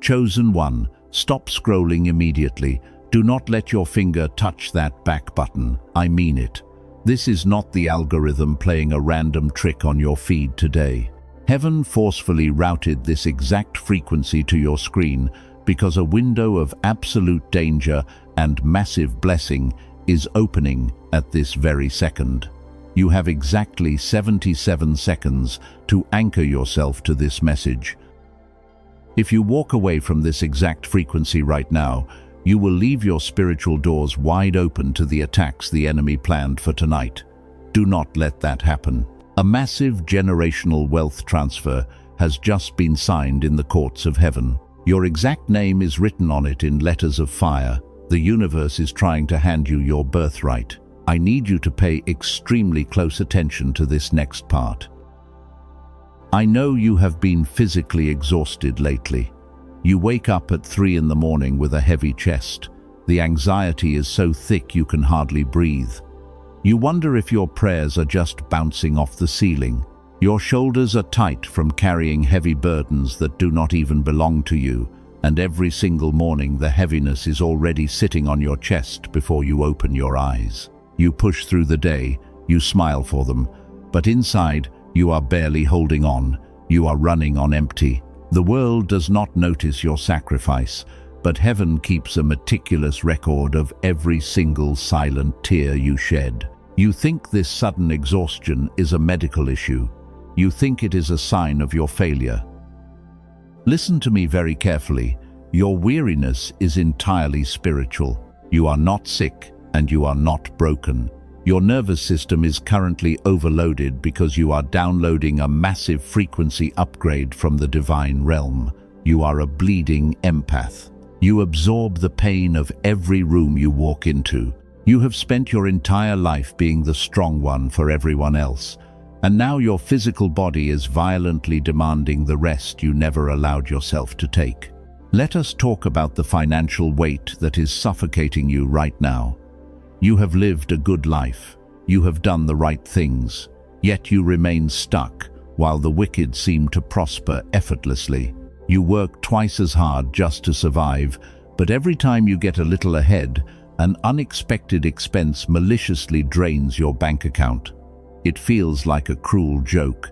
Chosen one, stop scrolling immediately. Do not let your finger touch that back button. I mean it. This is not the algorithm playing a random trick on your feed today. Heaven forcefully routed this exact frequency to your screen because a window of absolute danger and massive blessing is opening at this very second. You have exactly 77 seconds to anchor yourself to this message. If you walk away from this exact frequency right now, you will leave your spiritual doors wide open to the attacks the enemy planned for tonight. Do not let that happen. A massive generational wealth transfer has just been signed in the courts of heaven. Your exact name is written on it in letters of fire. The universe is trying to hand you your birthright. I need you to pay extremely close attention to this next part. I know you have been physically exhausted lately. You wake up at 3 in the morning with a heavy chest. The anxiety is so thick you can hardly breathe. You wonder if your prayers are just bouncing off the ceiling. Your shoulders are tight from carrying heavy burdens that do not even belong to you, and every single morning the heaviness is already sitting on your chest before you open your eyes. You push through the day, you smile for them, but inside you are barely holding on. You are running on empty. The world does not notice your sacrifice, but heaven keeps a meticulous record of every single silent tear you shed. You think this sudden exhaustion is a medical issue. You think it is a sign of your failure. Listen to me very carefully. Your weariness is entirely spiritual. You are not sick and you are not broken. Your nervous system is currently overloaded because you are downloading a massive frequency upgrade from the divine realm. You are a bleeding empath. You absorb the pain of every room you walk into. You have spent your entire life being the strong one for everyone else, and now your physical body is violently demanding the rest you never allowed yourself to take. Let us talk about the financial weight that is suffocating you right now. You have lived a good life. You have done the right things, yet you remain stuck while the wicked seem to prosper effortlessly. You work twice as hard just to survive, but every time you get a little ahead, an unexpected expense maliciously drains your bank account. It feels like a cruel joke.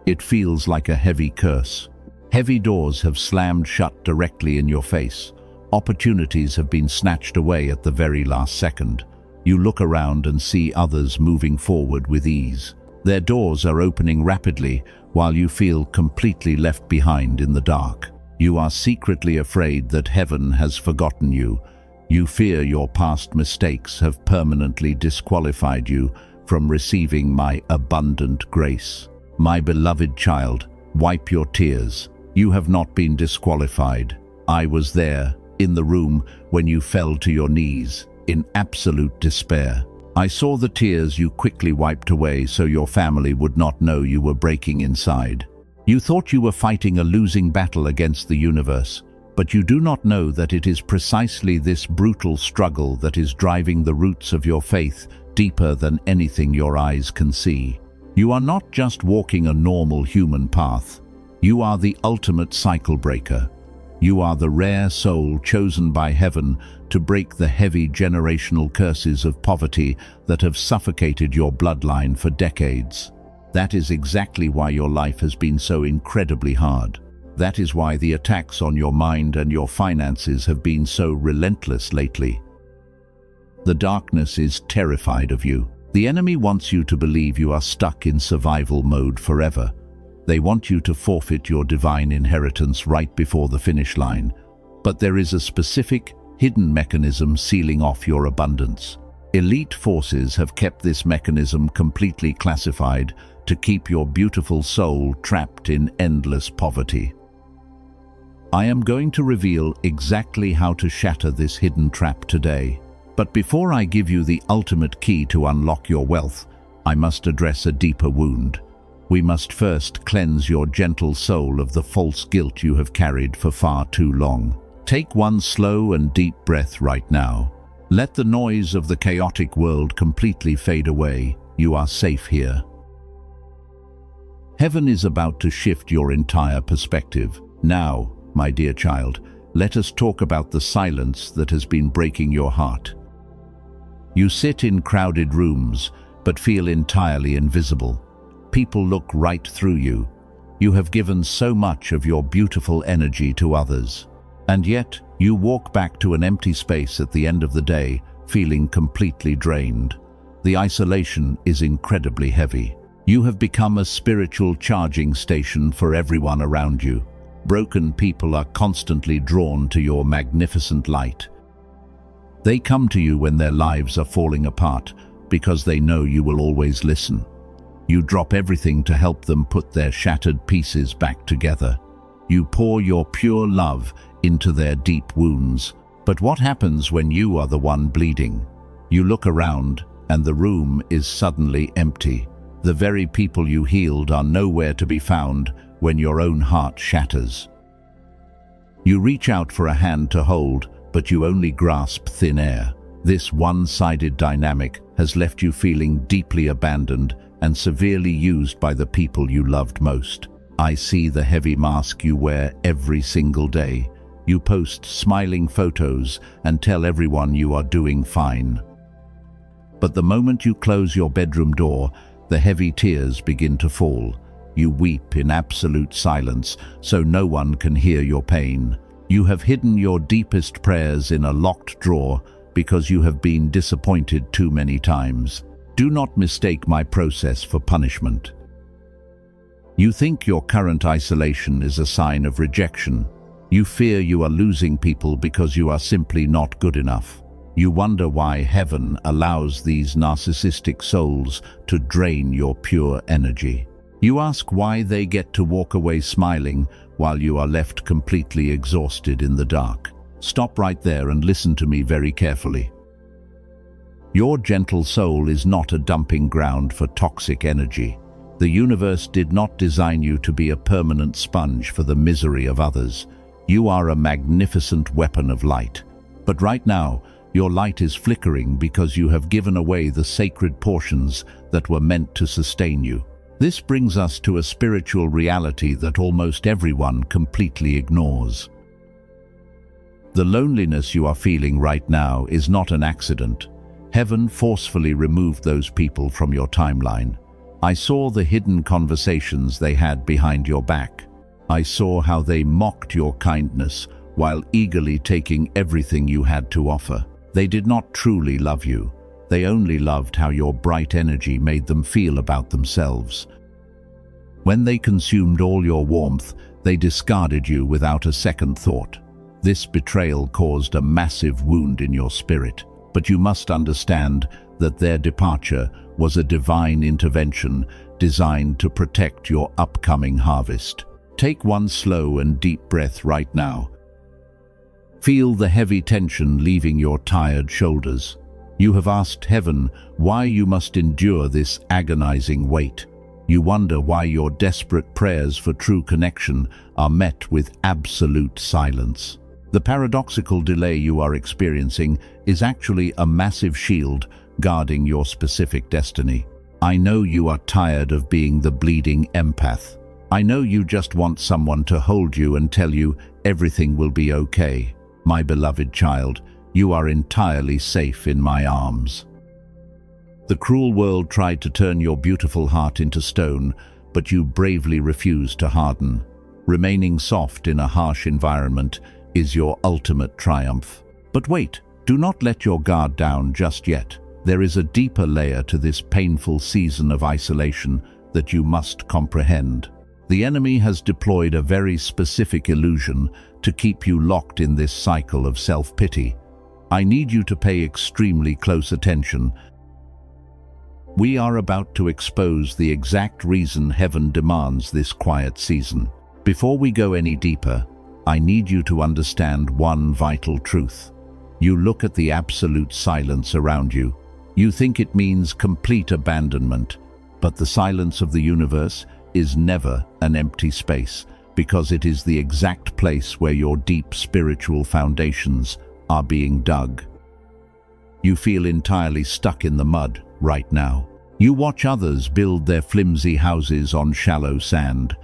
It feels like a heavy curse. Heavy doors have slammed shut directly in your face. Opportunities have been snatched away at the very last second. You look around and see others moving forward with ease. Their doors are opening rapidly while you feel completely left behind in the dark. You are secretly afraid that heaven has forgotten you. You fear your past mistakes have permanently disqualified you from receiving my abundant grace. My beloved child, wipe your tears. You have not been disqualified. I was there, in the room, when you fell to your knees, in absolute despair. I saw the tears you quickly wiped away so your family would not know you were breaking inside. You thought you were fighting a losing battle against the universe, but you do not know that it is precisely this brutal struggle that is driving the roots of your faith deeper than anything your eyes can see. You are not just walking a normal human path. You are the ultimate cycle breaker. You are the rare soul chosen by heaven to break the heavy generational curses of poverty that have suffocated your bloodline for decades. That is exactly why your life has been so incredibly hard. That is why the attacks on your mind and your finances have been so relentless lately. The darkness is terrified of you. The enemy wants you to believe you are stuck in survival mode forever. They want you to forfeit your divine inheritance right before the finish line. But there is a specific, hidden mechanism sealing off your abundance. Elite forces have kept this mechanism completely classified to keep your beautiful soul trapped in endless poverty. I am going to reveal exactly how to shatter this hidden trap today. But before I give you the ultimate key to unlock your wealth, I must address a deeper wound. We must first cleanse your gentle soul of the false guilt you have carried for far too long. Take one slow and deep breath right now. Let the noise of the chaotic world completely fade away. You are safe here. Heaven is about to shift your entire perspective. Now, my dear child, let us talk about the silence that has been breaking your heart. You sit in crowded rooms, but feel entirely invisible. People look right through you. You have given so much of your beautiful energy to others. And yet, you walk back to an empty space at the end of the day, feeling completely drained. The isolation is incredibly heavy. You have become a spiritual charging station for everyone around you. Broken people are constantly drawn to your magnificent light. They come to you when their lives are falling apart because they know you will always listen. You drop everything to help them put their shattered pieces back together. You pour your pure love into their deep wounds. But what happens when you are the one bleeding? You look around and the room is suddenly empty. The very people you healed are nowhere to be found when your own heart shatters. You reach out for a hand to hold, but you only grasp thin air. This one-sided dynamic has left you feeling deeply abandoned and severely used by the people you loved most. I see the heavy mask you wear every single day. You post smiling photos and tell everyone you are doing fine. But the moment you close your bedroom door, the heavy tears begin to fall. You weep in absolute silence, so no one can hear your pain. You have hidden your deepest prayers in a locked drawer because you have been disappointed too many times. Do not mistake my process for punishment. You think your current isolation is a sign of rejection. You fear you are losing people because you are simply not good enough. You wonder why heaven allows these narcissistic souls to drain your pure energy. You ask why they get to walk away smiling while you are left completely exhausted in the dark. Stop right there and listen to me very carefully. Your gentle soul is not a dumping ground for toxic energy. The universe did not design you to be a permanent sponge for the misery of others. You are a magnificent weapon of light. But right now, your light is flickering because you have given away the sacred portions that were meant to sustain you. This brings us to a spiritual reality that almost everyone completely ignores. The loneliness you are feeling right now is not an accident. Heaven forcefully removed those people from your timeline. I saw the hidden conversations they had behind your back. I saw how they mocked your kindness while eagerly taking everything you had to offer. They did not truly love you. They only loved how your bright energy made them feel about themselves. When they consumed all your warmth, they discarded you without a second thought. This betrayal caused a massive wound in your spirit, but you must understand that their departure was a divine intervention designed to protect your upcoming harvest. Take one slow and deep breath right now. Feel the heavy tension leaving your tired shoulders. You have asked heaven why you must endure this agonizing weight. You wonder why your desperate prayers for true connection are met with absolute silence. The paradoxical delay you are experiencing is actually a massive shield guarding your specific destiny. I know you are tired of being the bleeding empath. I know you just want someone to hold you and tell you everything will be okay. My beloved child, you are entirely safe in my arms. The cruel world tried to turn your beautiful heart into stone, but you bravely refused to harden. Remaining soft in a harsh environment is your ultimate triumph. But wait, do not let your guard down just yet. There is a deeper layer to this painful season of isolation that you must comprehend. The enemy has deployed a very specific illusion to keep you locked in this cycle of self-pity. I need you to pay extremely close attention. We are about to expose the exact reason heaven demands this quiet season. Before we go any deeper, I need you to understand one vital truth. You look at the absolute silence around you. You think it means complete abandonment, but the silence of the universe is never an empty space, because it is the exact place where your deep spiritual foundations are being dug. You feel entirely stuck in the mud right now. You watch others build their flimsy houses on shallow sand.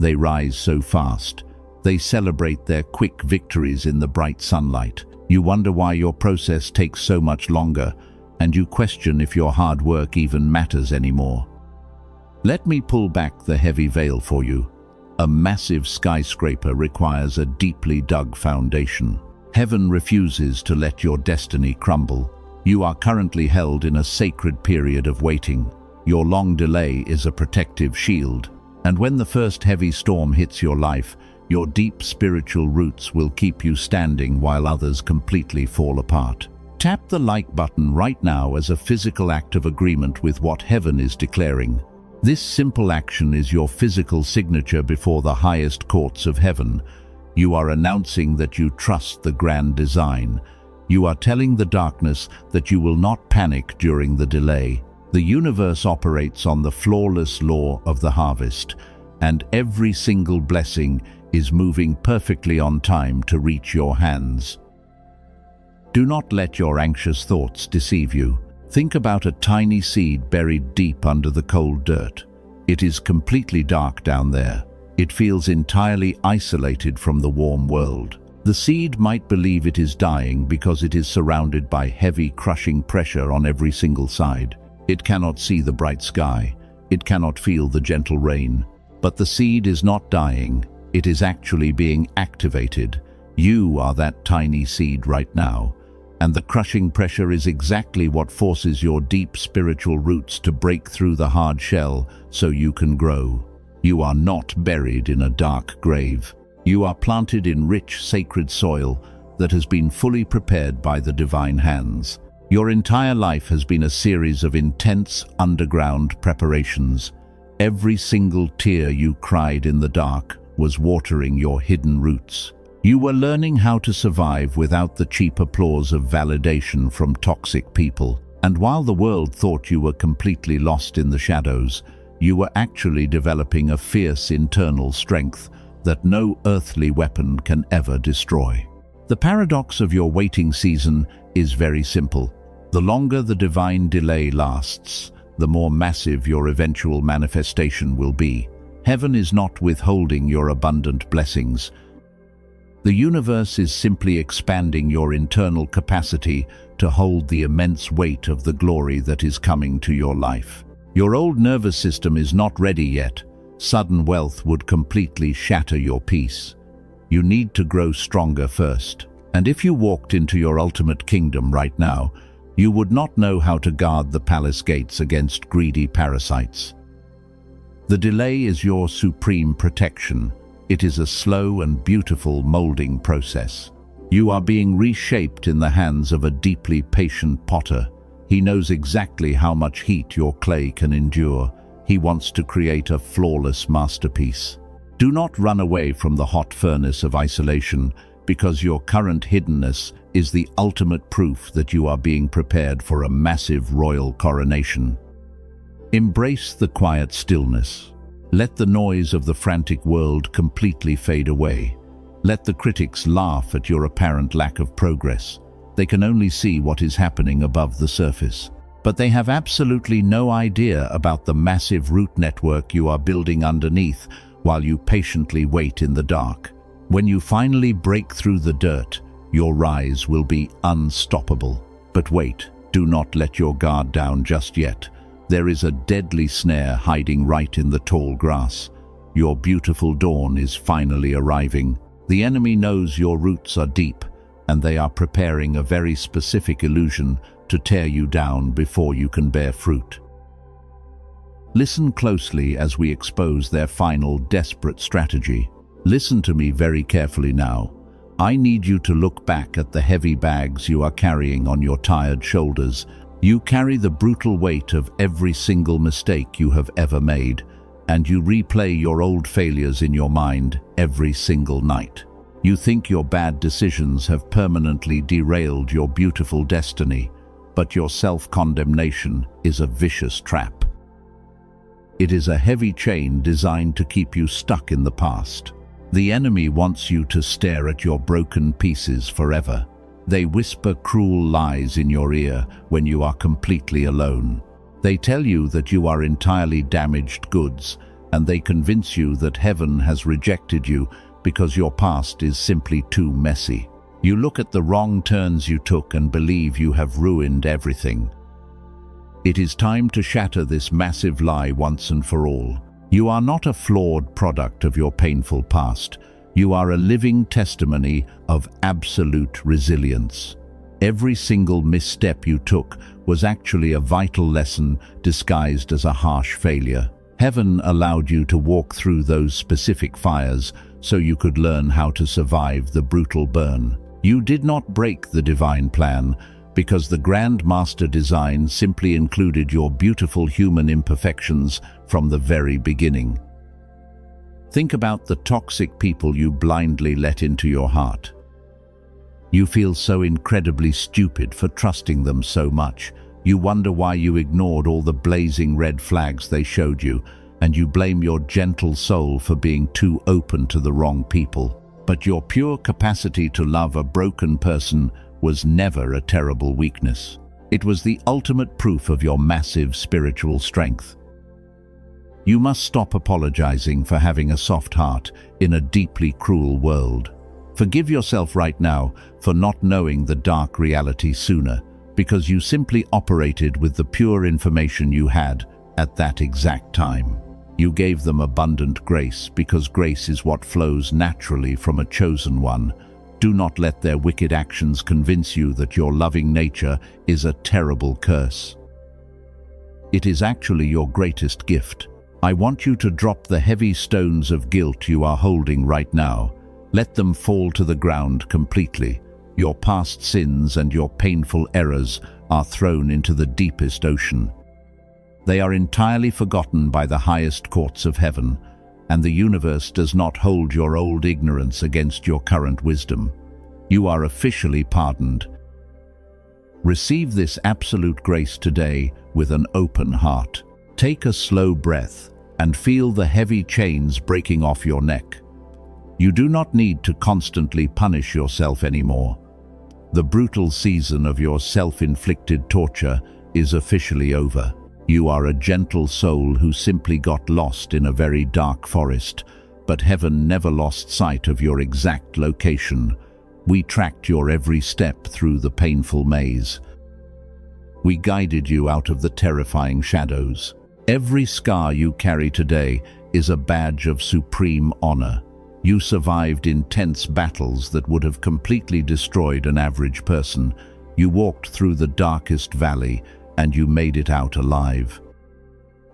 They rise so fast, They celebrate their quick victories in the bright sunlight. You wonder why your process takes so much longer, and you question if your hard work even matters anymore. Let me pull back the heavy veil for you. A massive skyscraper requires a deeply dug foundation. Heaven refuses to let your destiny crumble. You are currently held in a sacred period of waiting. Your long delay is a protective shield, and when the first heavy storm hits your life, your deep spiritual roots will keep you standing while others completely fall apart. Tap the like button right now as a physical act of agreement with what heaven is declaring. This simple action is your physical signature before the highest courts of heaven. You are announcing that you trust the grand design. You are telling the darkness that you will not panic during the delay. The universe operates on the flawless law of the harvest, and every single blessing is moving perfectly on time to reach your hands. Do not let your anxious thoughts deceive you. Think about a tiny seed buried deep under the cold dirt. It is completely dark down there. It feels entirely isolated from the warm world. The seed might believe it is dying because it is surrounded by heavy, crushing pressure on every single side. It cannot see the bright sky. It cannot feel the gentle rain. But the seed is not dying. It is actually being activated. You are that tiny seed right now. And the crushing pressure is exactly what forces your deep spiritual roots to break through the hard shell so you can grow. You are not buried in a dark grave. You are planted in rich, sacred soil that has been fully prepared by the divine hands. Your entire life has been a series of intense, underground preparations. Every single tear you cried in the dark was watering your hidden roots. You were learning how to survive without the cheap applause of validation from toxic people. And while the world thought you were completely lost in the shadows, you were actually developing a fierce internal strength that no earthly weapon can ever destroy. The paradox of your waiting season is very simple. The longer the divine delay lasts, the more massive your eventual manifestation will be. Heaven is not withholding your abundant blessings. The universe is simply expanding your internal capacity to hold the immense weight of the glory that is coming to your life. Your old nervous system is not ready yet. Sudden wealth would completely shatter your peace. You need to grow stronger first. And if you walked into your ultimate kingdom right now, you would not know how to guard the palace gates against greedy parasites. The delay is your supreme protection. It is a slow and beautiful molding process. You are being reshaped in the hands of a deeply patient potter. He knows exactly how much heat your clay can endure. He wants to create a flawless masterpiece. Do not run away from the hot furnace of isolation, because your current hiddenness is the ultimate proof that you are being prepared for a massive royal coronation. Embrace the quiet stillness. Let the noise of the frantic world completely fade away. Let the critics laugh at your apparent lack of progress. They can only see what is happening above the surface. But they have absolutely no idea about the massive root network you are building underneath while you patiently wait in the dark. When you finally break through the dirt, your rise will be unstoppable. But wait, do not let your guard down just yet. There is a deadly snare hiding right in the tall grass. Your beautiful dawn is finally arriving. The enemy knows your roots are deep, and they are preparing a very specific illusion to tear you down before you can bear fruit. Listen closely as we expose their final desperate strategy. Listen to me very carefully now. I need you to look back at the heavy bags you are carrying on your tired shoulders. You carry the brutal weight of every single mistake you have ever made, and you replay your old failures in your mind every single night. You think your bad decisions have permanently derailed your beautiful destiny, but your self-condemnation is a vicious trap. It is a heavy chain designed to keep you stuck in the past. The enemy wants you to stare at your broken pieces forever. They whisper cruel lies in your ear when you are completely alone. They tell you that you are entirely damaged goods, and they convince you that heaven has rejected you because your past is simply too messy. You look at the wrong turns you took and believe you have ruined everything. It is time to shatter this massive lie once and for all. You are not a flawed product of your painful past. You are a living testimony of absolute resilience. Every single misstep you took was actually a vital lesson disguised as a harsh failure. Heaven allowed you to walk through those specific fires so you could learn how to survive the brutal burn. You did not break the divine plan because the grand master design simply included your beautiful human imperfections from the very beginning. Think about the toxic people you blindly let into your heart. You feel so incredibly stupid for trusting them so much. You wonder why you ignored all the blazing red flags they showed you, and you blame your gentle soul for being too open to the wrong people. But your pure capacity to love a broken person was never a terrible weakness. It was the ultimate proof of your massive spiritual strength. You must stop apologizing for having a soft heart in a deeply cruel world. Forgive yourself right now for not knowing the dark reality sooner, because you simply operated with the pure information you had at that exact time. You gave them abundant grace because grace is what flows naturally from a chosen one. Do not let their wicked actions convince you that your loving nature is a terrible curse. It is actually your greatest gift. I want you to drop the heavy stones of guilt you are holding right now. Let them fall to the ground completely. Your past sins and your painful errors are thrown into the deepest ocean. They are entirely forgotten by the highest courts of heaven, and the universe does not hold your old ignorance against your current wisdom. You are officially pardoned. Receive this absolute grace today with an open heart. Take a slow breath and feel the heavy chains breaking off your neck. You do not need to constantly punish yourself anymore. The brutal season of your self-inflicted torture is officially over. You are a gentle soul who simply got lost in a very dark forest, but heaven never lost sight of your exact location. We tracked your every step through the painful maze. We guided you out of the terrifying shadows. Every scar you carry today is a badge of supreme honor. You survived intense battles that would have completely destroyed an average person. You walked through the darkest valley, and you made it out alive.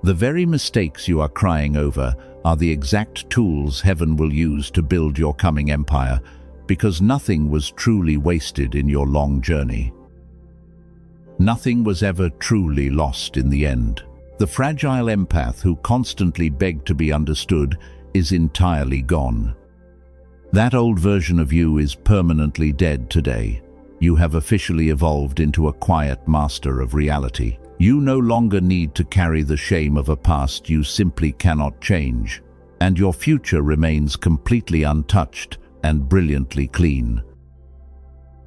The very mistakes you are crying over are the exact tools heaven will use to build your coming empire, because nothing was truly wasted in your long journey. Nothing was ever truly lost in the end. The fragile empath who constantly begged to be understood is entirely gone. That old version of you is permanently dead today. You have officially evolved into a quiet master of reality. You no longer need to carry the shame of a past you simply cannot change, and your future remains completely untouched and brilliantly clean.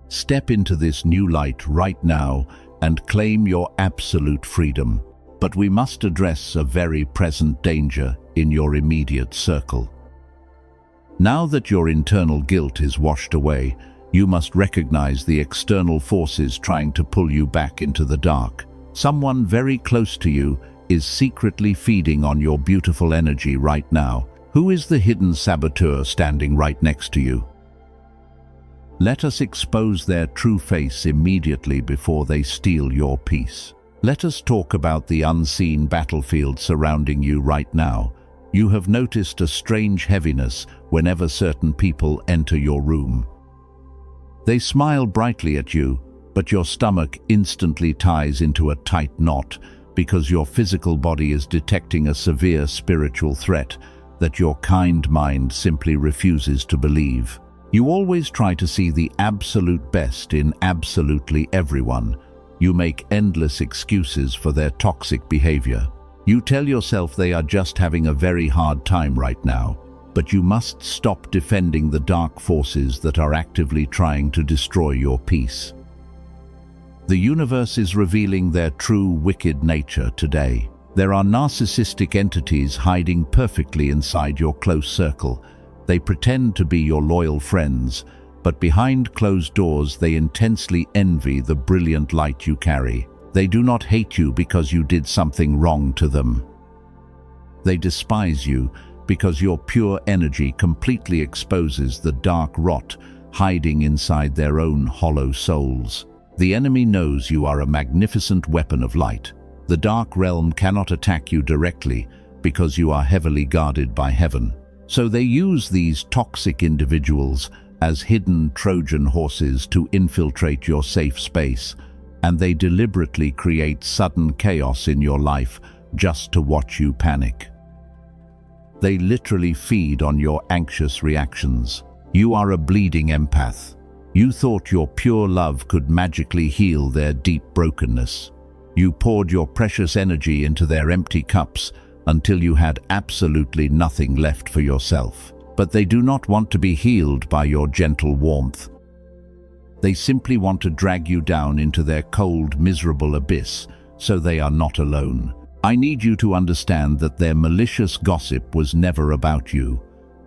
Step into this new light right now and claim your absolute freedom. But we must address a very present danger in your immediate circle. Now that your internal guilt is washed away, you must recognize the external forces trying to pull you back into the dark. Someone very close to you is secretly feeding on your beautiful energy right now. Who is the hidden saboteur standing right next to you? Let us expose their true face immediately before they steal your peace. Let us talk about the unseen battlefield surrounding you right now. You have noticed a strange heaviness whenever certain people enter your room. They smile brightly at you, but your stomach instantly ties into a tight knot because your physical body is detecting a severe spiritual threat that your kind mind simply refuses to believe. You always try to see the absolute best in absolutely everyone. You make endless excuses for their toxic behavior. You tell yourself they are just having a very hard time right now, but you must stop defending the dark forces that are actively trying to destroy your peace. The universe is revealing their true wicked nature today. There are narcissistic entities hiding perfectly inside your close circle. They pretend to be your loyal friends, but behind closed doors they intensely envy the brilliant light you carry. They do not hate you because you did something wrong to them. They despise you because your pure energy completely exposes the dark rot hiding inside their own hollow souls. The enemy knows you are a magnificent weapon of light. The dark realm cannot attack you directly because you are heavily guarded by heaven. So they use these toxic individuals as hidden Trojan horses to infiltrate your safe space, and they deliberately create sudden chaos in your life just to watch you panic. They literally feed on your anxious reactions. You are a bleeding empath. You thought your pure love could magically heal their deep brokenness. You poured your precious energy into their empty cups until you had absolutely nothing left for yourself. But they do not want to be healed by your gentle warmth. They simply want to drag you down into their cold, miserable abyss, so they are not alone. I need you to understand that their malicious gossip was never about you.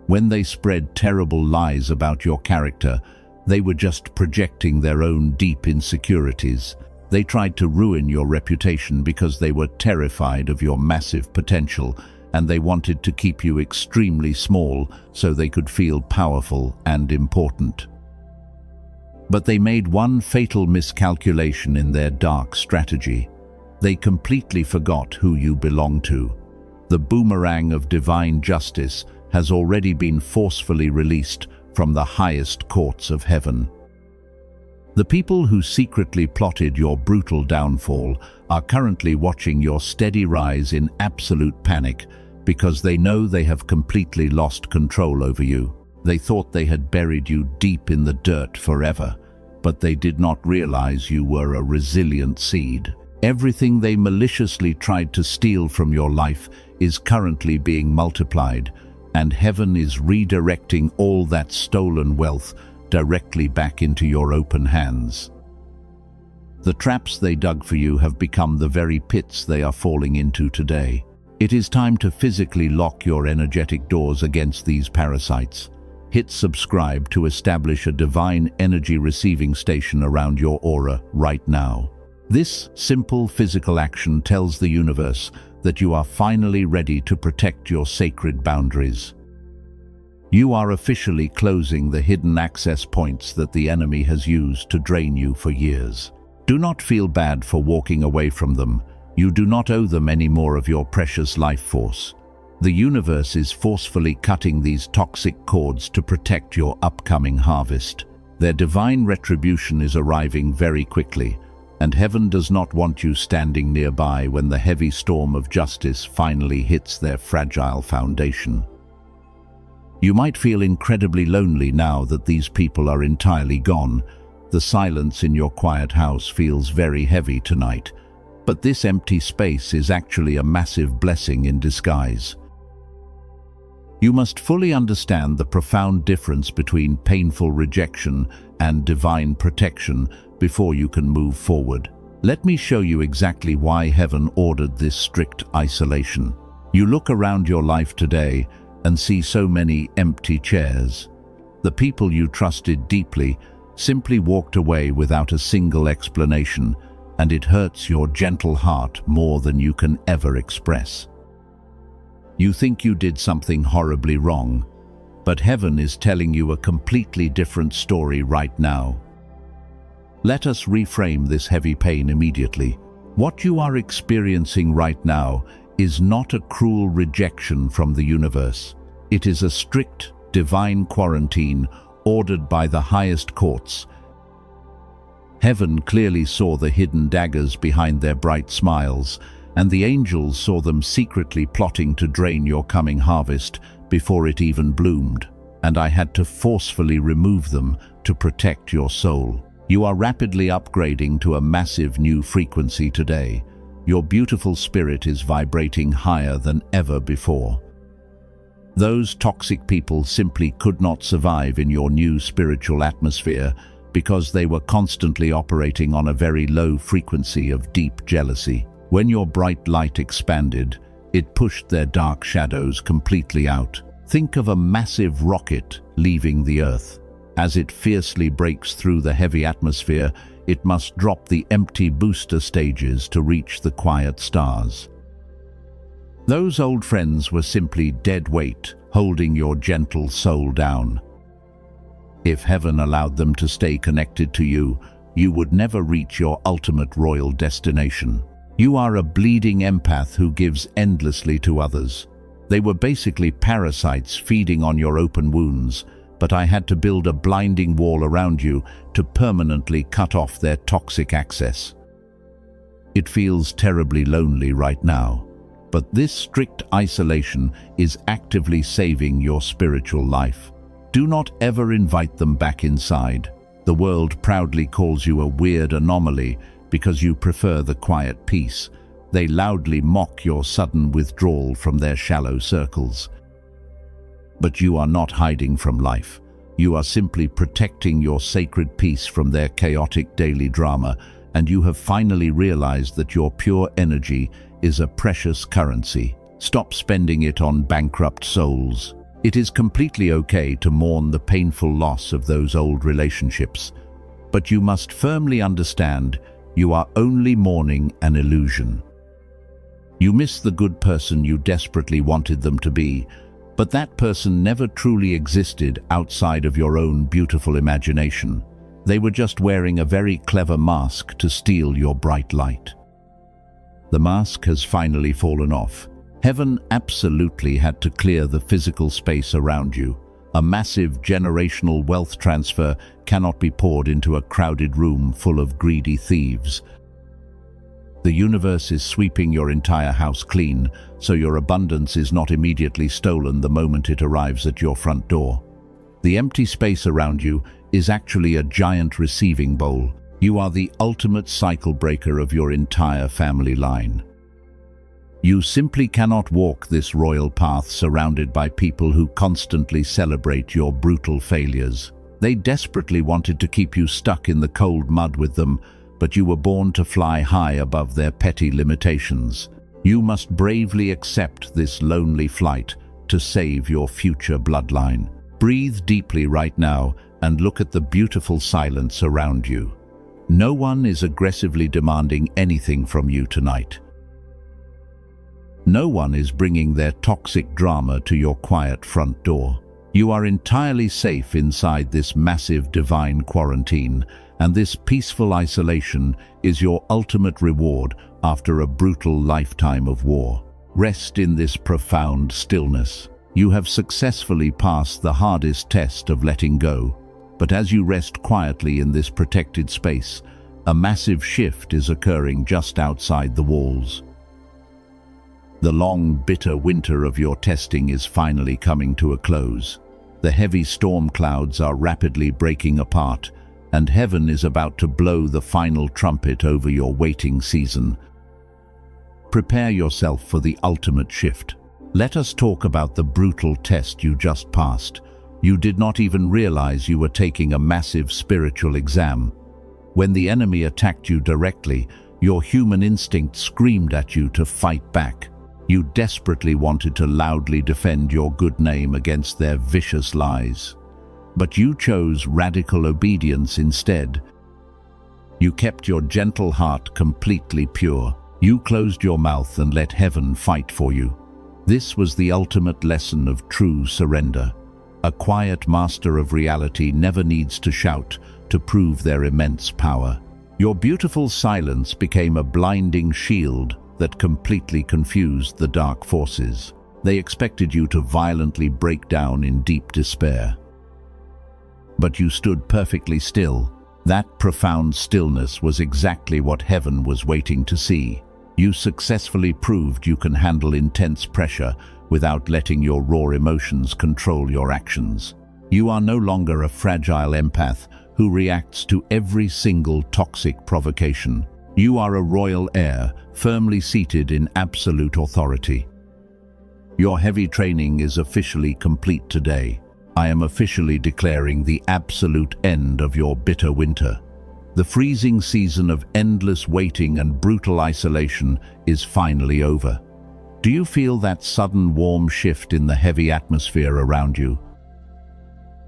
When they spread terrible lies about your character, they were just projecting their own deep insecurities. They tried to ruin your reputation because they were terrified of your massive potential, and they wanted to keep you extremely small so they could feel powerful and important. But they made one fatal miscalculation in their dark strategy. They completely forgot who you belong to. The boomerang of divine justice has already been forcefully released from the highest courts of heaven. The people who secretly plotted your brutal downfall are currently watching your steady rise in absolute panic because they know they have completely lost control over you. They thought they had buried you deep in the dirt forever, but they did not realize you were a resilient seed. Everything they maliciously tried to steal from your life is currently being multiplied, and heaven is redirecting all that stolen wealth directly back into your open hands. The traps they dug for you have become the very pits they are falling into today. It is time to physically lock your energetic doors against these parasites. Hit subscribe to establish a divine energy receiving station around your aura right now. This simple physical action tells the universe that you are finally ready to protect your sacred boundaries. You are officially closing the hidden access points that the enemy has used to drain you for years. Do not feel bad for walking away from them. You do not owe them any more of your precious life force. The universe is forcefully cutting these toxic cords to protect your upcoming harvest. Their divine retribution is arriving very quickly, and heaven does not want you standing nearby when the heavy storm of justice finally hits their fragile foundation. You might feel incredibly lonely now that these people are entirely gone. The silence in your quiet house feels very heavy tonight, but this empty space is actually a massive blessing in disguise. You must fully understand the profound difference between painful rejection and divine protection before you can move forward. Let me show you exactly why heaven ordered this strict isolation. You look around your life today and see so many empty chairs. The people you trusted deeply simply walked away without a single explanation, and it hurts your gentle heart more than you can ever express. You think you did something horribly wrong, but heaven is telling you a completely different story right now. Let us reframe this heavy pain immediately. What you are experiencing right now is not a cruel rejection from the universe. It is a strict, divine quarantine ordered by the highest courts. Heaven clearly saw the hidden daggers behind their bright smiles, and the angels saw them secretly plotting to drain your coming harvest before it even bloomed. And I had to forcefully remove them to protect your soul. You are rapidly upgrading to a massive new frequency today. Your beautiful spirit is vibrating higher than ever before. Those toxic people simply could not survive in your new spiritual atmosphere because they were constantly operating on a very low frequency of deep jealousy. When your bright light expanded, it pushed their dark shadows completely out. Think of a massive rocket leaving the Earth. As it fiercely breaks through the heavy atmosphere, it must drop the empty booster stages to reach the quiet stars. Those old friends were simply dead weight, holding your gentle soul down. If heaven allowed them to stay connected to you, you would never reach your ultimate royal destination. You are a bleeding empath who gives endlessly to others. They were basically parasites feeding on your open wounds, but I had to build a blinding wall around you to permanently cut off their toxic access. It feels terribly lonely right now, but this strict isolation is actively saving your spiritual life. Do not ever invite them back inside. The world proudly calls you a weird anomaly because you prefer the quiet peace. They loudly mock your sudden withdrawal from their shallow circles. But you are not hiding from life. You are simply protecting your sacred peace from their chaotic daily drama, and you have finally realized that your pure energy is a precious currency. Stop spending it on bankrupt souls. It is completely okay to mourn the painful loss of those old relationships, but you must firmly understand you are only mourning an illusion. You miss the good person you desperately wanted them to be, but that person never truly existed outside of your own beautiful imagination. They were just wearing a very clever mask to steal your bright light. The mask has finally fallen off. Heaven absolutely had to clear the physical space around you. A massive generational wealth transfer cannot be poured into a crowded room full of greedy thieves. The universe is sweeping your entire house clean, so your abundance is not immediately stolen the moment it arrives at your front door. The empty space around you is actually a giant receiving bowl. You are the ultimate cycle breaker of your entire family line. You simply cannot walk this royal path surrounded by people who constantly celebrate your brutal failures. They desperately wanted to keep you stuck in the cold mud with them, but you were born to fly high above their petty limitations. You must bravely accept this lonely flight to save your future bloodline. Breathe deeply right now and look at the beautiful silence around you. No one is aggressively demanding anything from you tonight. No one is bringing their toxic drama to your quiet front door. You are entirely safe inside this massive divine quarantine, and this peaceful isolation is your ultimate reward after a brutal lifetime of war. Rest in this profound stillness. You have successfully passed the hardest test of letting go, but as you rest quietly in this protected space, a massive shift is occurring just outside the walls. The long, bitter winter of your testing is finally coming to a close. The heavy storm clouds are rapidly breaking apart, and heaven is about to blow the final trumpet over your waiting season. Prepare yourself for the ultimate shift. Let us talk about the brutal test you just passed. You did not even realize you were taking a massive spiritual exam. When the enemy attacked you directly, your human instinct screamed at you to fight back. You desperately wanted to loudly defend your good name against their vicious lies. But you chose radical obedience instead. You kept your gentle heart completely pure. You closed your mouth and let heaven fight for you. This was the ultimate lesson of true surrender. A quiet master of reality never needs to shout to prove their immense power. Your beautiful silence became a blinding shield that completely confused the dark forces. They expected you to violently break down in deep despair. But you stood perfectly still. That profound stillness was exactly what heaven was waiting to see. You successfully proved you can handle intense pressure without letting your raw emotions control your actions. You are no longer a fragile empath who reacts to every single toxic provocation. You are a royal heir, firmly seated in absolute authority. Your heavy training is officially complete today. I am officially declaring the absolute end of your bitter winter. The freezing season of endless waiting and brutal isolation is finally over. Do you feel that sudden warm shift in the heavy atmosphere around you?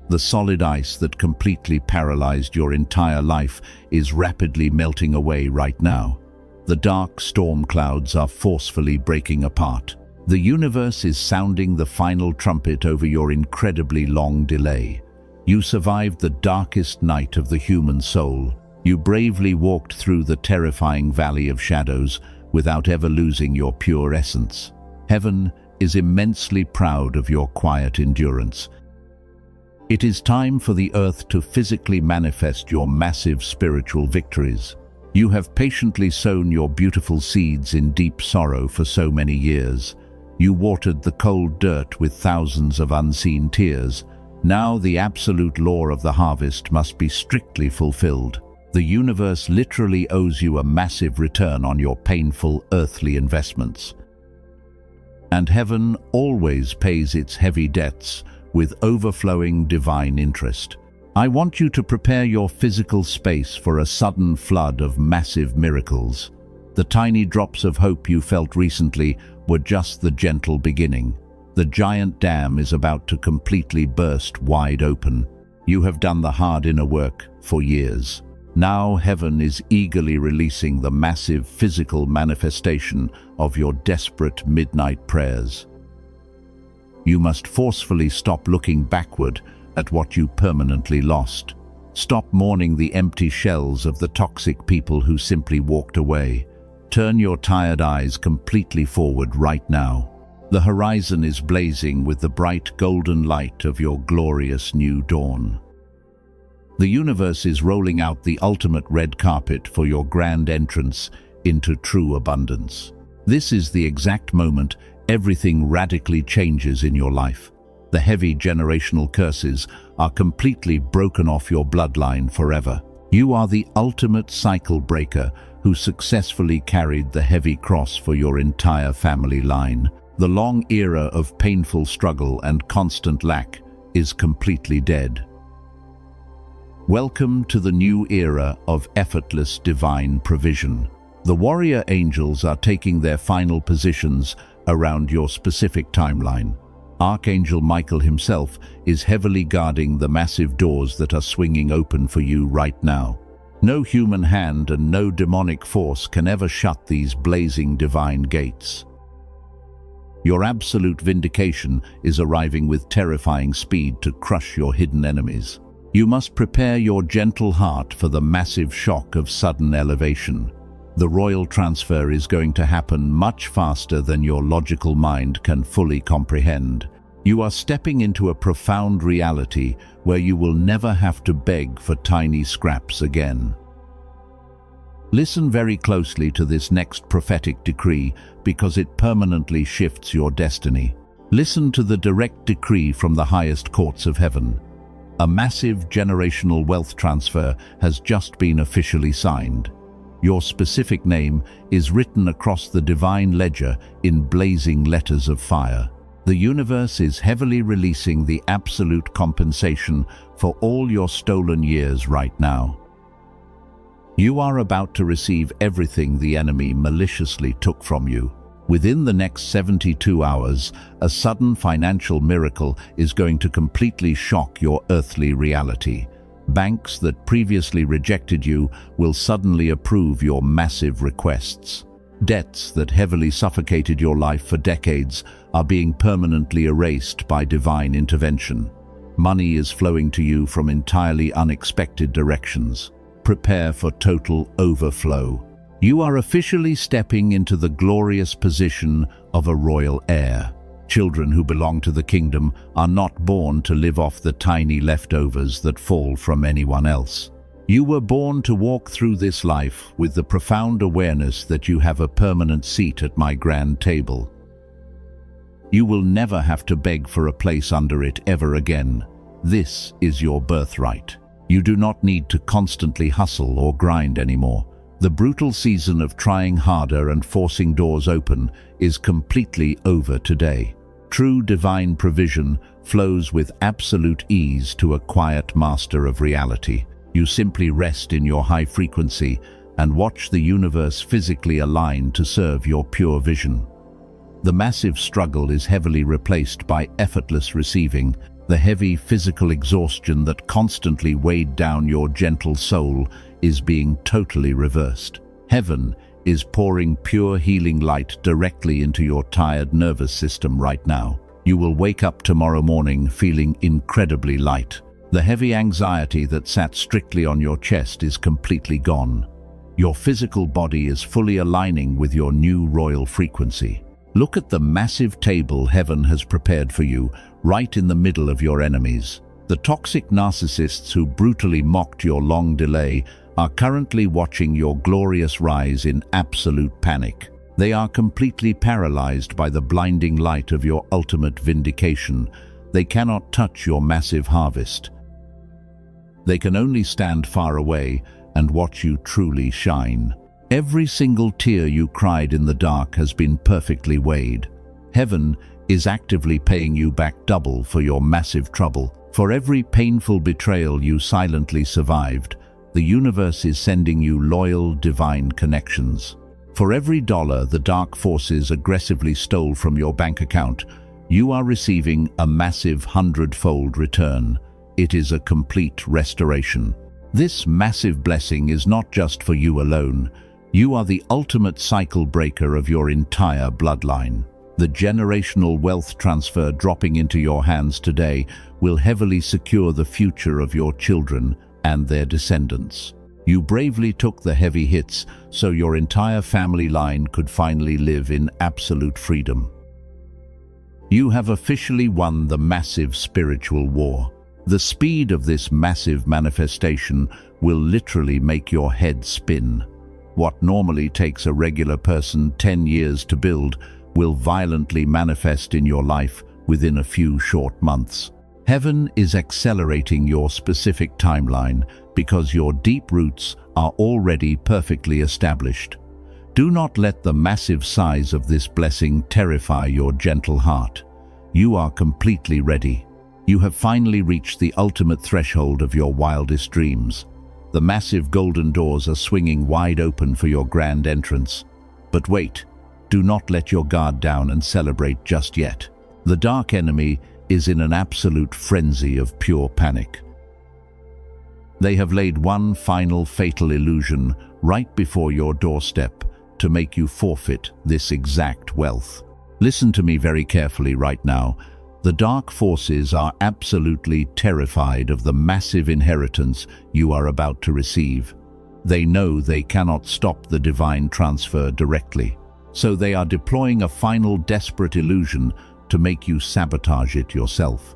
The solid ice that completely paralyzed your entire life is rapidly melting away right now. The dark storm clouds are forcefully breaking apart. The universe is sounding the final trumpet over your incredibly long delay. You survived the darkest night of the human soul. You bravely walked through the terrifying valley of shadows without ever losing your pure essence. Heaven is immensely proud of your quiet endurance. It is time for the earth to physically manifest your massive spiritual victories. You have patiently sown your beautiful seeds in deep sorrow for so many years. You watered the cold dirt with thousands of unseen tears. Now the absolute law of the harvest must be strictly fulfilled. The universe literally owes you a massive return on your painful earthly investments. And heaven always pays its heavy debts with overflowing divine interest. I want you to prepare your physical space for a sudden flood of massive miracles. The tiny drops of hope you felt recently were just the gentle beginning. The giant dam is about to completely burst wide open. You have done the hard inner work for years. Now heaven is eagerly releasing the massive physical manifestation of your desperate midnight prayers. You must forcefully stop looking backward at what you permanently lost. Stop mourning the empty shells of the toxic people who simply walked away. Turn your tired eyes completely forward right now. The horizon is blazing with the bright golden light of your glorious new dawn. The universe is rolling out the ultimate red carpet for your grand entrance into true abundance. This is the exact moment everything radically changes in your life. The heavy generational curses are completely broken off your bloodline forever. You are the ultimate cycle breaker who successfully carried the heavy cross for your entire family line. The long era of painful struggle and constant lack is completely dead. Welcome to the new era of effortless divine provision. The warrior angels are taking their final positions around your specific timeline. Archangel Michael himself is heavily guarding the massive doors that are swinging open for you right now. No human hand and no demonic force can ever shut these blazing divine gates. Your absolute vindication is arriving with terrifying speed to crush your hidden enemies. You must prepare your gentle heart for the massive shock of sudden elevation. The royal transfer is going to happen much faster than your logical mind can fully comprehend. You are stepping into a profound reality where you will never have to beg for tiny scraps again. Listen very closely to this next prophetic decree because it permanently shifts your destiny. Listen to the direct decree from the highest courts of heaven. A massive generational wealth transfer has just been officially signed. Your specific name is written across the divine ledger in blazing letters of fire. The universe is heavily releasing the absolute compensation for all your stolen years right now. You are about to receive everything the enemy maliciously took from you. Within the next 72 hours, a sudden financial miracle is going to completely shock your earthly reality. Banks that previously rejected you will suddenly approve your massive requests. Debts that heavily suffocated your life for decades are being permanently erased by divine intervention. Money is flowing to you from entirely unexpected directions. Prepare for total overflow. You are officially stepping into the glorious position of a royal heir. Children who belong to the kingdom are not born to live off the tiny leftovers that fall from anyone else. You were born to walk through this life with the profound awareness that you have a permanent seat at my grand table. You will never have to beg for a place under it ever again. This is your birthright. You do not need to constantly hustle or grind anymore. The brutal season of trying harder and forcing doors open is completely over today. True divine provision flows with absolute ease to a quiet master of reality. You simply rest in your high frequency and watch the universe physically align to serve your pure vision. The massive struggle is heavily replaced by effortless receiving. The heavy physical exhaustion that constantly weighed down your gentle soul is being totally reversed. Heaven is pouring pure healing light directly into your tired nervous system right now. You will wake up tomorrow morning feeling incredibly light. The heavy anxiety that sat strictly on your chest is completely gone. Your physical body is fully aligning with your new royal frequency. Look at the massive table heaven has prepared for you, right in the middle of your enemies. The toxic narcissists who brutally mocked your long delay are currently watching your glorious rise in absolute panic. They are completely paralyzed by the blinding light of your ultimate vindication. They cannot touch your massive harvest. They can only stand far away and watch you truly shine. Every single tear you cried in the dark has been perfectly weighed. Heaven is actively paying you back double for your massive trouble. For every painful betrayal you silently survived, the universe is sending you loyal, divine connections. For every dollar the dark forces aggressively stole from your bank account, you are receiving a massive 100-fold return. It is a complete restoration. This massive blessing is not just for you alone. You are the ultimate cycle breaker of your entire bloodline. The generational wealth transfer dropping into your hands today will heavily secure the future of your children and their descendants. You bravely took the heavy hits so your entire family line could finally live in absolute freedom. You have officially won the massive spiritual war. The speed of this massive manifestation will literally make your head spin. What normally takes a regular person 10 years to build will violently manifest in your life within a few short months. Heaven is accelerating your specific timeline because your deep roots are already perfectly established. Do not let the massive size of this blessing terrify your gentle heart. You are completely ready. You have finally reached the ultimate threshold of your wildest dreams. The massive golden doors are swinging wide open for your grand entrance. But wait, do not let your guard down and celebrate just yet. The dark enemy is in an absolute frenzy of pure panic. They have laid one final fatal illusion right before your doorstep to make you forfeit this exact wealth. Listen to me very carefully right now. The dark forces are absolutely terrified of the massive inheritance you are about to receive. They know they cannot stop the divine transfer directly, so they are deploying a final desperate illusion to make you sabotage it yourself.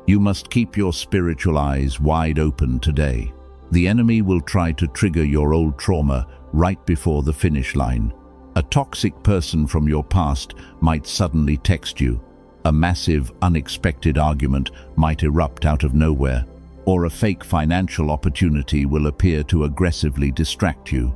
You must keep your spiritual eyes wide open today. The enemy will try to trigger your old trauma right before the finish line. A toxic person from your past might suddenly text you. A massive, unexpected argument might erupt out of nowhere, or a fake financial opportunity will appear to aggressively distract you.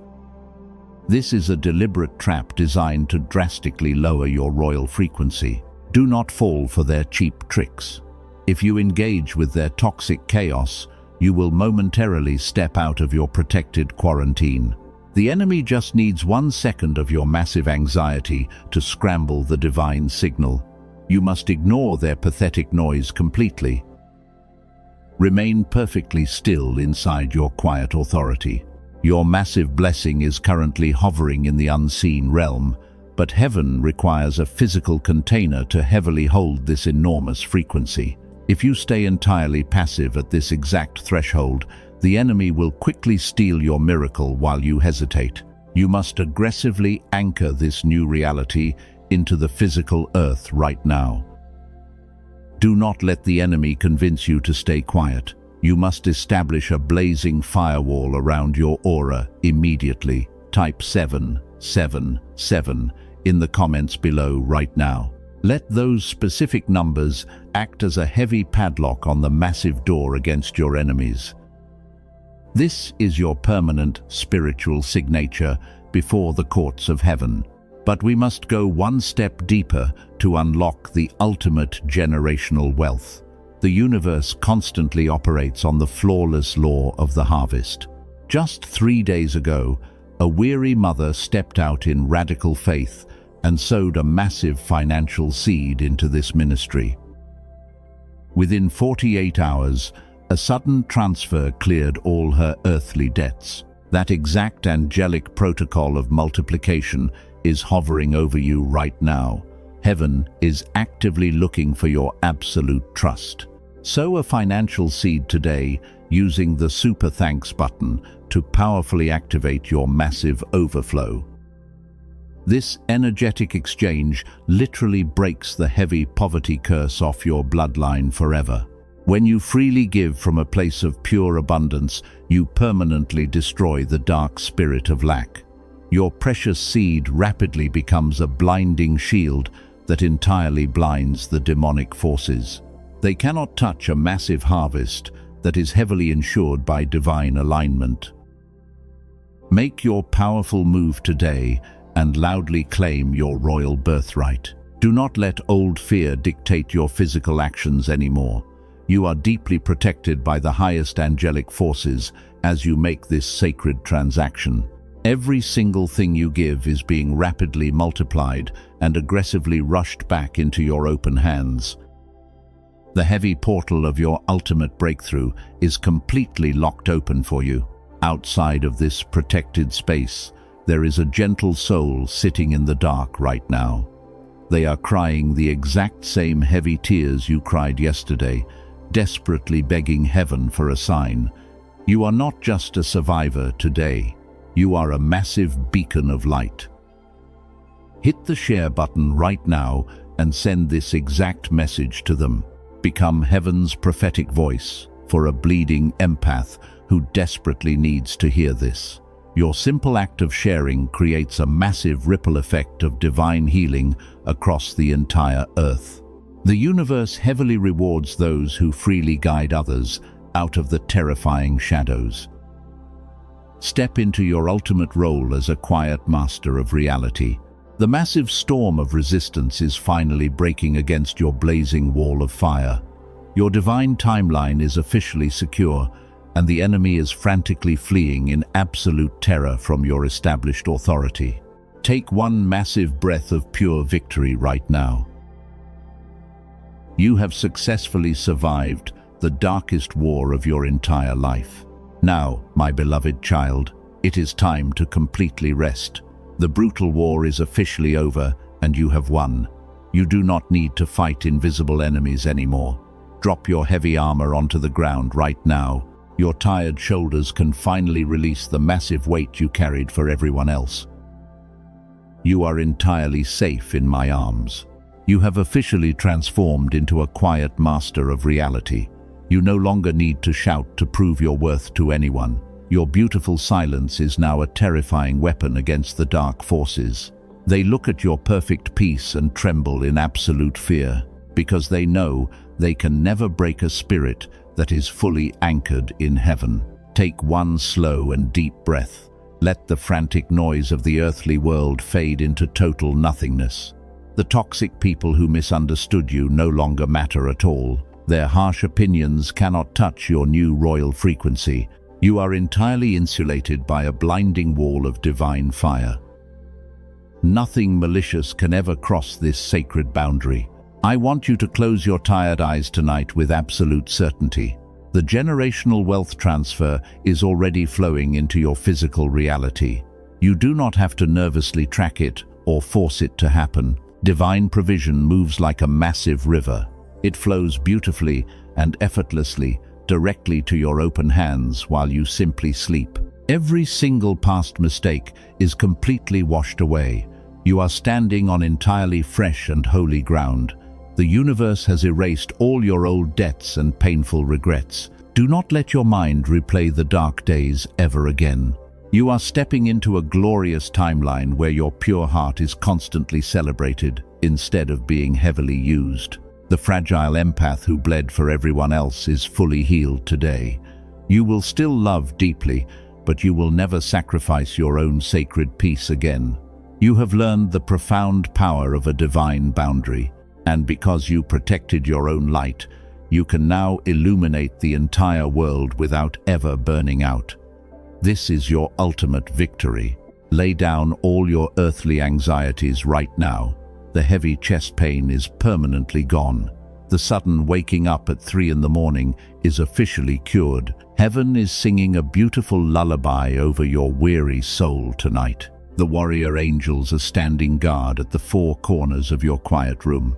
This is a deliberate trap designed to drastically lower your royal frequency. Do not fall for their cheap tricks. If you engage with their toxic chaos, you will momentarily step out of your protected quarantine. The enemy just needs 1 second of your massive anxiety to scramble the divine signal. You must ignore their pathetic noise completely. Remain perfectly still inside your quiet authority. Your massive blessing is currently hovering in the unseen realm, but heaven requires a physical container to heavily hold this enormous frequency. If you stay entirely passive at this exact threshold, the enemy will quickly steal your miracle while you hesitate. You must aggressively anchor this new reality into the physical earth right now. Do not let the enemy convince you to stay quiet. You must establish a blazing firewall around your aura immediately. Type 777 in the comments below right now. Let those specific numbers act as a heavy padlock on the massive door against your enemies. This is your permanent spiritual signature before the courts of heaven. But we must go one step deeper to unlock the ultimate generational wealth. The universe constantly operates on the flawless law of the harvest. Just 3 days ago, a weary mother stepped out in radical faith and sowed a massive financial seed into this ministry. Within 48 hours, a sudden transfer cleared all her earthly debts. That exact angelic protocol of multiplication is hovering over you right now. Heaven is actively looking for your absolute trust. Sow a financial seed today using the Super Thanks button to powerfully activate your massive overflow. This energetic exchange literally breaks the heavy poverty curse off your bloodline forever. When you freely give from a place of pure abundance, you permanently destroy the dark spirit of lack. Your precious seed rapidly becomes a blinding shield that entirely blinds the demonic forces. They cannot touch a massive harvest that is heavily insured by divine alignment. Make your powerful move today and loudly claim your royal birthright. Do not let old fear dictate your physical actions anymore. You are deeply protected by the highest angelic forces as you make this sacred transaction. Every single thing you give is being rapidly multiplied and aggressively rushed back into your open hands. The heavy portal of your ultimate breakthrough is completely locked open for you. Outside of this protected space, there is a gentle soul sitting in the dark right now. They are crying the exact same heavy tears you cried yesterday, desperately begging heaven for a sign. You are not just a survivor today. You are a massive beacon of light. Hit the share button right now and send this exact message to them. Become heaven's prophetic voice for a bleeding empath who desperately needs to hear this. Your simple act of sharing creates a massive ripple effect of divine healing across the entire earth. The universe heavily rewards those who freely guide others out of the terrifying shadows. Step into your ultimate role as a quiet master of reality. The massive storm of resistance is finally breaking against your blazing wall of fire. Your divine timeline is officially secure, and the enemy is frantically fleeing in absolute terror from your established authority. Take one massive breath of pure victory right now. You have successfully survived the darkest war of your entire life. Now, my beloved child, it is time to completely rest. The brutal war is officially over, and you have won. You do not need to fight invisible enemies anymore. Drop your heavy armor onto the ground right now. Your tired shoulders can finally release the massive weight you carried for everyone else. You are entirely safe in my arms. You have officially transformed into a quiet master of reality. You no longer need to shout to prove your worth to anyone. Your beautiful silence is now a terrifying weapon against the dark forces. They look at your perfect peace and tremble in absolute fear, because they know they can never break a spirit that is fully anchored in heaven. Take one slow and deep breath. Let the frantic noise of the earthly world fade into total nothingness. The toxic people who misunderstood you no longer matter at all. Their harsh opinions cannot touch your new royal frequency. You are entirely insulated by a blinding wall of divine fire. Nothing malicious can ever cross this sacred boundary. I want you to close your tired eyes tonight with absolute certainty. The generational wealth transfer is already flowing into your physical reality. You do not have to nervously track it or force it to happen. Divine provision moves like a massive river. It flows beautifully and effortlessly directly to your open hands while you simply sleep. Every single past mistake is completely washed away. You are standing on entirely fresh and holy ground. The universe has erased all your old debts and painful regrets. Do not let your mind replay the dark days ever again. You are stepping into a glorious timeline where your pure heart is constantly celebrated instead of being heavily used. The fragile empath who bled for everyone else is fully healed today. You will still love deeply, but you will never sacrifice your own sacred peace again. You have learned the profound power of a divine boundary, and because you protected your own light, you can now illuminate the entire world without ever burning out. This is your ultimate victory. Lay down all your earthly anxieties right now. The heavy chest pain is permanently gone. The sudden waking up at 3 in the morning is officially cured. Heaven is singing a beautiful lullaby over your weary soul tonight. The warrior angels are standing guard at the 4 corners of your quiet room.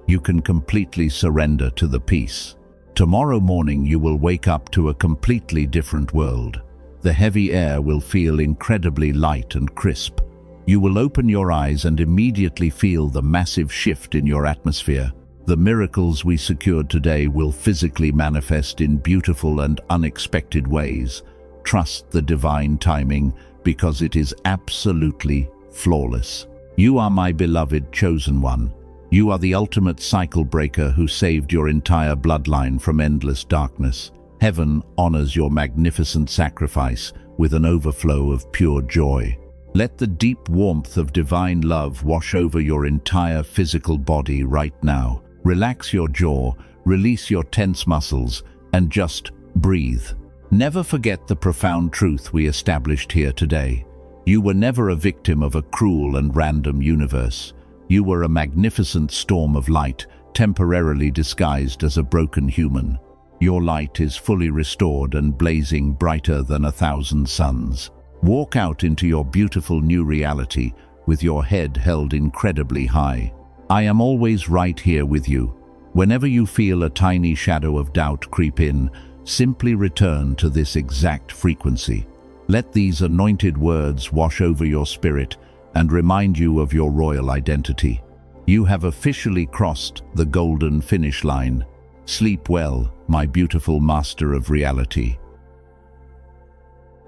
You can completely surrender to the peace. Tomorrow morning you will wake up to a completely different world. The heavy air will feel incredibly light and crisp. You will open your eyes and immediately feel the massive shift in your atmosphere. The miracles we secured today will physically manifest in beautiful and unexpected ways. Trust the divine timing because it is absolutely flawless. You are my beloved chosen one. You are the ultimate cycle breaker who saved your entire bloodline from endless darkness. Heaven honors your magnificent sacrifice with an overflow of pure joy. Let the deep warmth of divine love wash over your entire physical body right now. Relax your jaw, release your tense muscles, and just breathe. Never forget the profound truth we established here today. You were never a victim of a cruel and random universe. You were a magnificent storm of light, temporarily disguised as a broken human. Your light is fully restored and blazing brighter than 1,000 suns. Walk out into your beautiful new reality with your head held incredibly high. I am always right here with you. Whenever you feel a tiny shadow of doubt creep in, simply return to this exact frequency. Let these anointed words wash over your spirit and remind you of your royal identity. You have officially crossed the golden finish line. Sleep well, my beautiful master of reality.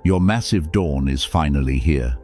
Your massive dawn is finally here.